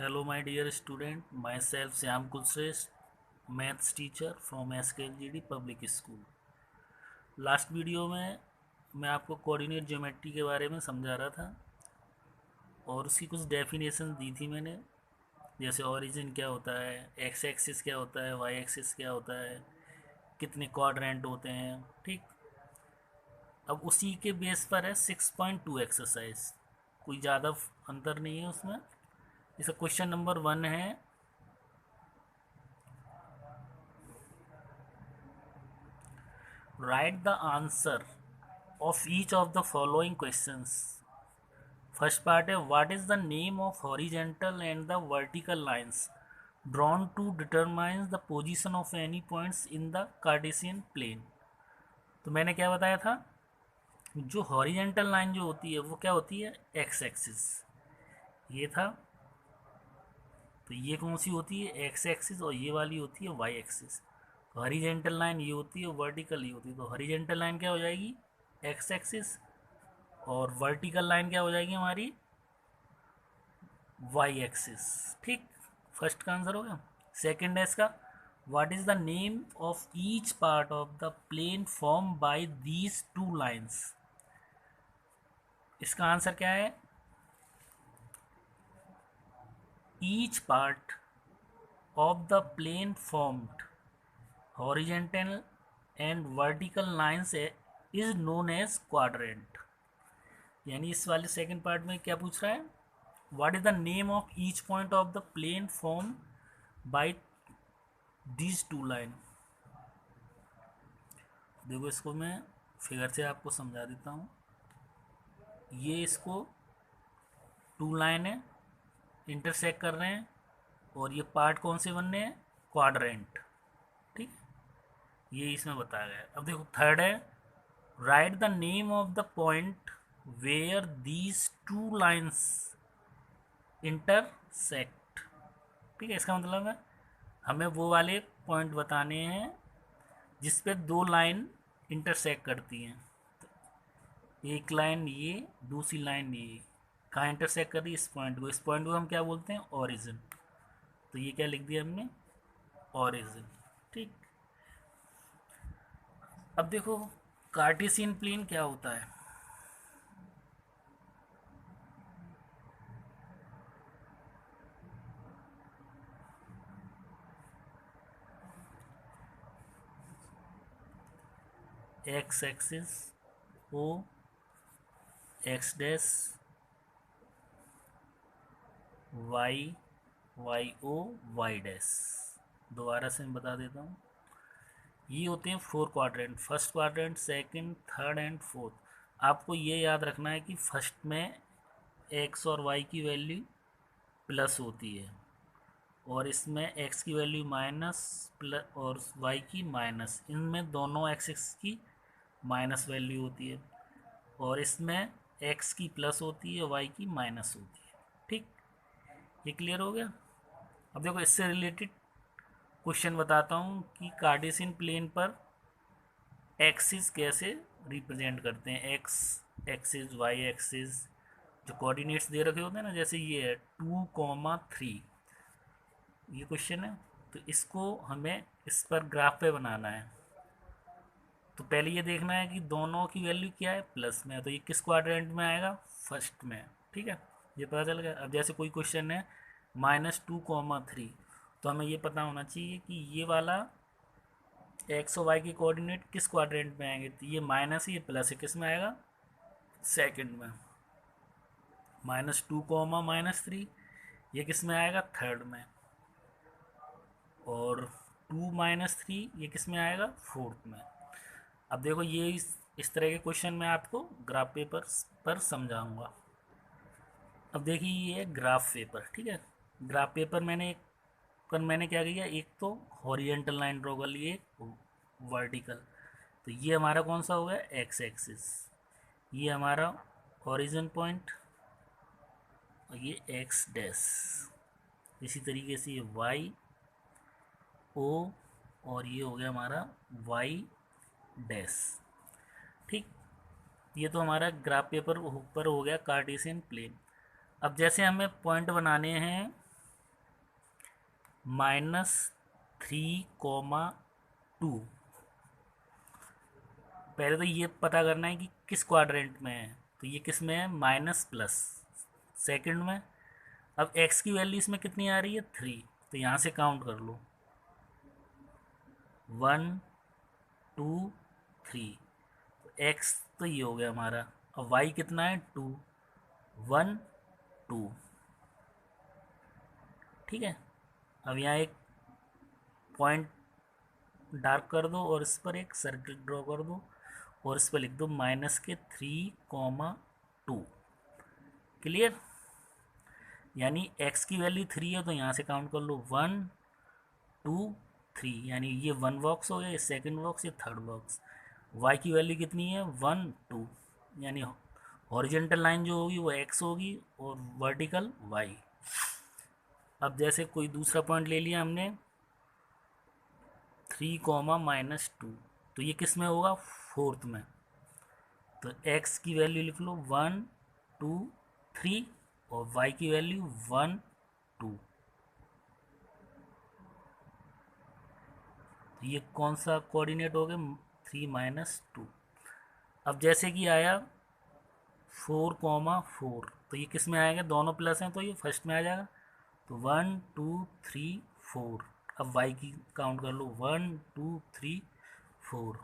Hello my dear student, myself Syam Kulshrest, maths teacher from SKLGD Public School। Last video में मैं आपको coordinate geometry के बारे में समझा रहा था और उसकी कुछ डेफिनेशन दी थी मैंने, जैसे ओरिजिन क्या होता है, एक्स एक्सिस क्या होता है, वाई एक्सिस क्या होता है, कितने क्वाड्रेंट होते हैं। ठीक, अब उसी के बेस पर है 6.2 एक्सरसाइज, कोई ज़्यादा अंतर नहीं है उसमें। जैसे क्वेश्चन नंबर 1 है, write the answer of each of the following questions। First part है, what is the name of horizontal and the vertical lines drawn to determine the position of any points in the Cartesian plane. तो मैंने क्या बताया था, जो horizontal line जो होती है वो क्या होती है, एक्स एक्सिस, ये था। तो ये कौन सी होती है, एक्स एक्सिस, और ये वाली होती है वाई एक्सिस। हॉरिजेंटल लाइन ये होती है, वर्टिकल ये होती है। तो हॉरिजेंटल लाइन क्या हो जाएगी, एक्स एक्सिस, और वर्टिकल लाइन क्या हो जाएगी हमारी, वाई एक्सिस। ठीक, फर्स्ट का आंसर हो गया। सेकंड है इसका, what is the name of each part of the plane form by these two lines. इसका आंसर क्या है, each part of the plane formed horizontal and vertical lines is known as quadrant. यानी इस वाले second part में क्या पूछ रहा है, what is the name of each point of the plane form by these two line. देखो इसको मैं फिगर से आपको समझा देता हूँ। ये इसको टू लाइन है, इंटरसेक्ट कर रहे हैं, और ये पार्ट कौन से बन रहे हैं, क्वाड्रेंट। ठीक, ये इसमें बताया गया है। अब देखो थर्ड है, write the name of the point where these two lines intersect. ठीक है, इसका मतलब है हमें वो वाले पॉइंट बताने हैं जिस पे दो लाइन इंटरसेक्ट करती हैं। एक लाइन ये, दूसरी लाइन ये, कहाँ इंटरसेक्ट कर रही है, इस पॉइंट को हम क्या बोलते हैं, ओरिजिन। तो ये क्या लिख दिया हमने, ओरिजिन। ठीक, अब देखो कार्टेशियन प्लेन क्या होता है। X axis O, X dash, Y, Y O, Y dash. दोबारा से मैं बता देता हूँ, ये होते हैं four quadrant, first quadrant, second, third and fourth. आपको ये याद रखना है कि फर्स्ट में एक्स और वाई की वैल्यू प्लस होती है, और इसमें एक्स की वैल्यू माइनस, प्लस और वाई की माइनस, इनमें दोनों एक्सिस की माइनस वैल्यू होती है, और इसमें एक्स की प्लस होती है, वाई की माइनस होती है। ठीक, ये क्लियर हो गया। अब देखो इससे रिलेटेड क्वेश्चन बताता हूँ कि कार्टेशियन प्लेन पर एक्सिस कैसे रिप्रेजेंट करते हैं, एक्स एक्सिस, वाई एक्सिस, जो कोऑर्डिनेट्स दे रखे होते हैं ना, जैसे ये है 2,3, ये क्वेश्चन है। तो इसको हमें इस पर ग्राफ पे बनाना है। तो पहले ये देखना है कि दोनों की वैल्यू क्या है, प्लस में है, तो ये किस क्वाड्रेंट में आएगा, फर्स्ट में। ठीक है, ये पता चल गया। अब जैसे कोई क्वेश्चन है -2,3, तो हमें ये पता होना चाहिए कि ये वाला एक्स और वाई के कोऑर्डिनेट किस क्वाड्रेंट में आएंगे। तो ये माइनस है, ये प्लस है, किस में आएगा, सेकंड में। -2,-3 ये किस में आएगा, थर्ड में। और 2-3 ये किस में आएगा, फोर्थ में। अब देखो ये इस तरह के क्वेश्चन मैं आपको ग्राफ पेपर पर समझाऊंगा। अब देखिए ये है ग्राफ पेपर। ठीक है, ग्राफ पेपर मैंने क्या किया, एक तो हॉरिजेंटल लाइन ड्रॉ कर ली, एक वर्टिकल। तो ये हमारा कौन सा हो गया, एक्स एक्सिस, ये हमारा ओरिजिन पॉइंट, और ये एक्स डैश। इसी तरीके से ये वाई ओ, और ये हो गया हमारा वाई डैश। ठीक, ये तो हमारा ग्राफ पेपर ऊपर हो गया कार्टेशियन प्लेन। अब जैसे हमें पॉइंट बनाने हैं -3,2। पहले तो ये पता करना है कि किस क्वाड्रेंट में है, तो ये किस में है, माइनस प्लस सेकंड में। अब x की वैल्यू इसमें कितनी आ रही है, 3, तो यहाँ से काउंट कर लो, 1 2 3, x तो ये हो गया हमारा। अब y कितना है, 2, 1 2, ठीक है। अब यहाँ एक पॉइंट डार्क कर दो और इस पर एक सर्किल ड्रॉ कर दो और इस पर लिख दो -3,2। क्लियर। यानी x की वैल्यू 3 है तो यहाँ से काउंट कर लो 1 2 3, यानी ये 1 बॉक्स हो गया, ये सेकंड बॉक्स, ये थर्ड बॉक्स। y की वैल्यू कितनी है, 1 2, यानी हॉरिजेंटल लाइन जो होगी वो x होगी और वर्टिकल y। अब जैसे कोई दूसरा पॉइंट ले लिया हमने 3,-2, तो ये किस में होगा, फोर्थ में। तो x की वैल्यू लिख लो 1 2 3 और y की वैल्यू 1 2। तो ये कौन सा कोऑर्डिनेट हो गया, 3 - 2। अब जैसे कि आया 4,4, तो ये किस में आएगा, दोनों प्लस हैं तो ये फर्स्ट में आ जाएगा। तो 1 2 3 4। अब y की काउंट कर लो 1 2 3 4।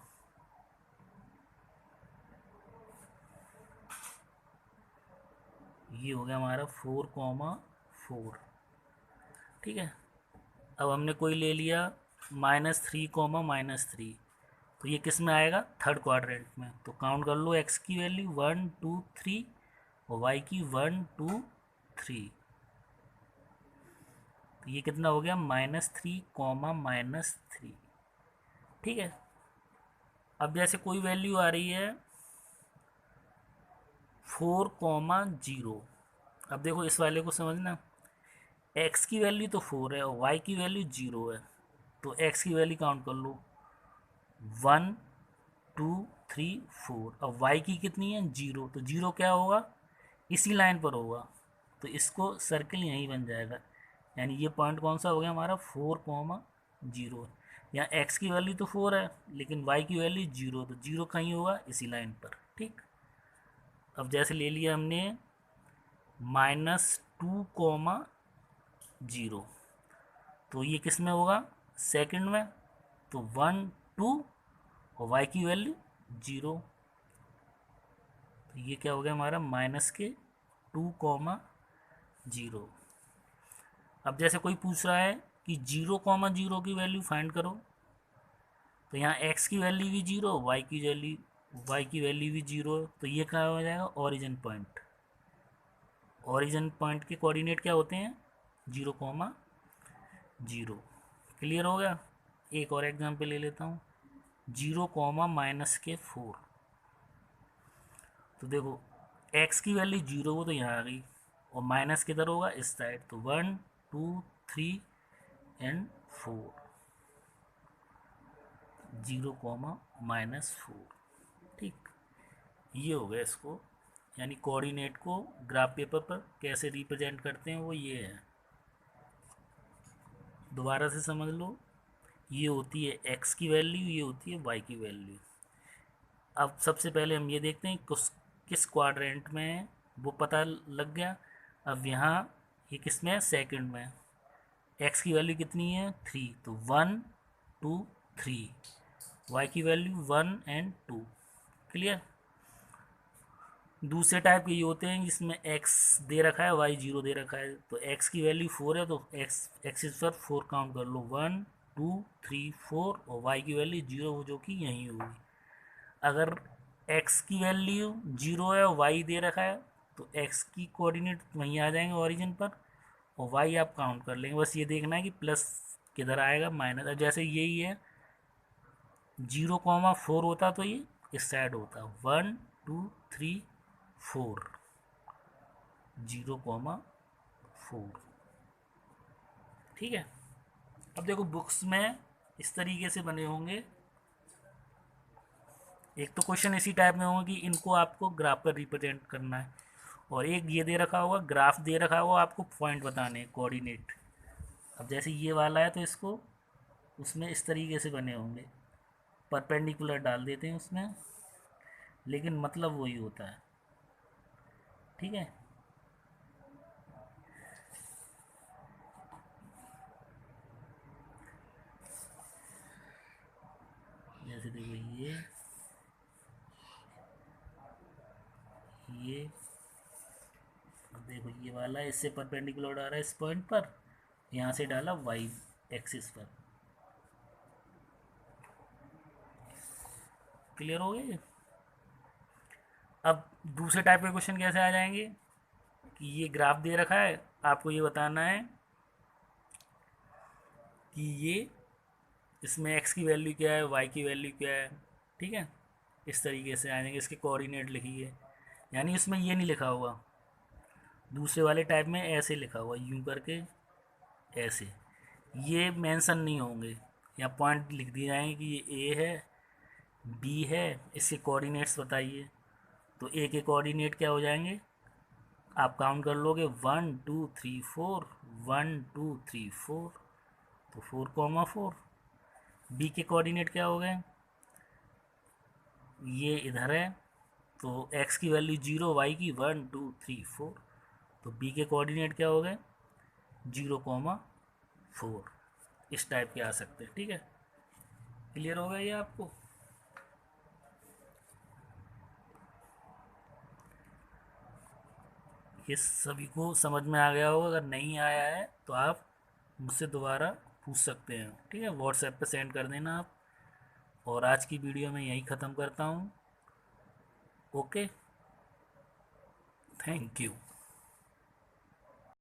ये हो गया हमारा 4,4, ठीक है। अब हमने कोई ले लिया -3,-3, तो ये किस में आएगा, थर्ड क्वाड्रेंट में। तो काउंट कर लो x की वैल्यू 1 2 3 और y की 1 2 3। तो ये कितना हो गया, -3,-3, ठीक है। अब जैसे कोई वैल्यू आ रही है 4,0। अब देखो इस वाले को समझना, x की वैल्यू तो 4 है और y की वैल्यू 0 है, तो x की वैल्यू काउंट कर लो 1 2 3 4। अब y की कितनी है, 0, तो 0 क्या होगा, इसी लाइन पर होगा, तो इसको सर्किल यहीं बन जाएगा। यानी ये पॉइंट कौन सा हो गया हमारा, 4,0। यहाँ x की वैल्यू तो 4 है लेकिन y की वैल्यू 0, तो 0 कहीं होगा इसी लाइन पर, ठीक। अब जैसे ले लिया हमने -2,0, तो ये किस में होगा, सेकंड में। तो 1 2 और y की वैल्यू 0, तो ये क्या हो गया हमारा, -2,0। अब जैसे कोई पूछ रहा है कि 0,0 की वैल्यू फाइंड करो, तो यहाँ x की वैल्यू भी 0, y की वैल्यू भी 0, तो ये क्या हो जाएगा, ओरिजिन पॉइंट। ओरिजिन पॉइंट के कोऑर्डिनेट क्या होते हैं, 0,0। क्लियर हो गया। एक और एग्जांपल ले लेता हूँ, 0,-4। तो देखो x की वैल्यू 0 हो तो यहाँ आ गई और माइनस किधर होगा, इस साइड। तो 1 2 3 एंड 4, 0,-4, ठीक। ये हो गया इसको, यानी कोऑर्डिनेट को ग्राफ पेपर पर कैसे रिप्रेजेंट करते हैं वो ये है। दोबारा से समझ लो, ये होती है x की वैल्यू, ये होती है y की वैल्यू। अब सबसे पहले हम ये देखते हैं किस क्वाड्रेंट में है, वो पता लग गया। अब यहाँ ये किस में है, सेकंड में। x की वैल्यू कितनी है, 3, तो 1 2 3। y की वैल्यू 1 एंड 2। क्लियर। दूसरे टाइप के ये होते हैं जिसमें x दे रखा है, y 0 दे रखा है। तो x की वैल्यू 4 है तो x एक्सिस पर 4 काउंट कर लो, 1 2 3 4, और y की वैल्यू 0 जो कि यहीं होगी। अगर x की वैल्यू 0 है और y दे रखा है तो x की कोऑर्डिनेट वहीं आ जाएंगे ओरिजिन पर, और y आप काउंट कर लेंगे। बस ये देखना है कि प्लस किधर आएगा, माइनस। अब जैसे यही है 0,4 होता तो ये इस साइड होता, 1 2 3 4, 0,4, ठीक है। अब देखो बुक्स में इस तरीके से बने होंगे, एक तो क्वेश्चन इसी टाइप में होगा कि इनको आपको ग्राफ पर रिप्रेजेंट करना है, और एक ये दे रखा होगा, ग्राफ दे रखा होगा, आपको पॉइंट बताने, कोऑर्डिनेट। अब जैसे ये वाला है तो इसको उसमें इस तरीके से बने होंगे, परपेंडिकुलर डाल देते हैं उसमें, लेकिन मतलब वही होता है। ठीक है, जैसे देखो ये अब देखो ये वाला इससे परपेंडिकुलर डाला है इस पॉइंट पर, यहाँ से डाला वाई एक्सिस पर। क्लियर हो गया? अब दूसरे टाइप के क्वेश्चन कैसे आ जाएंगे कि ये ग्राफ दे रखा है, आपको ये बताना है कि ये इसमें x की वैल्यू क्या है, y की वैल्यू क्या है। ठीक है, इस तरीके से आ जाएंगे, इसके कोऑर्डिनेट लिखिए, यानी इसमें ये नहीं लिखा होगा, दूसरे वाले टाइप में ऐसे लिखा हुआ यूं करके, ऐसे ये मेंशन नहीं होंगे, या पॉइंट लिख दिए जाएंगे कि ये ए है, बी है, इसके कोऑर्डिनेट्स बताइए। तो ए के कोऑर्डिनेट क्या हो जाएंगे, आप काउंट कर लोगे 1 2 3 4, 1 2 3 4, तो 4,4। बी के कोऑर्डिनेट क्या हो गए, ये इधर है, तो x की वैल्यू 0, y की 1 2 3 4, तो b के कोऑर्डिनेट क्या हो गए 0,4। इस टाइप के आ सकते हैं। ठीक है, क्लियर हो गया ये आपको? ये सभी को समझ में आ गया होगा, अगर नहीं आया है तो आप मुझसे दोबारा पूछ सकते हैं। ठीक है, व्हाट्सएप पे सेंड कर देना आप। और आज की वीडियो में यहीं ख़त्म करता हूँ। Okay, thank you.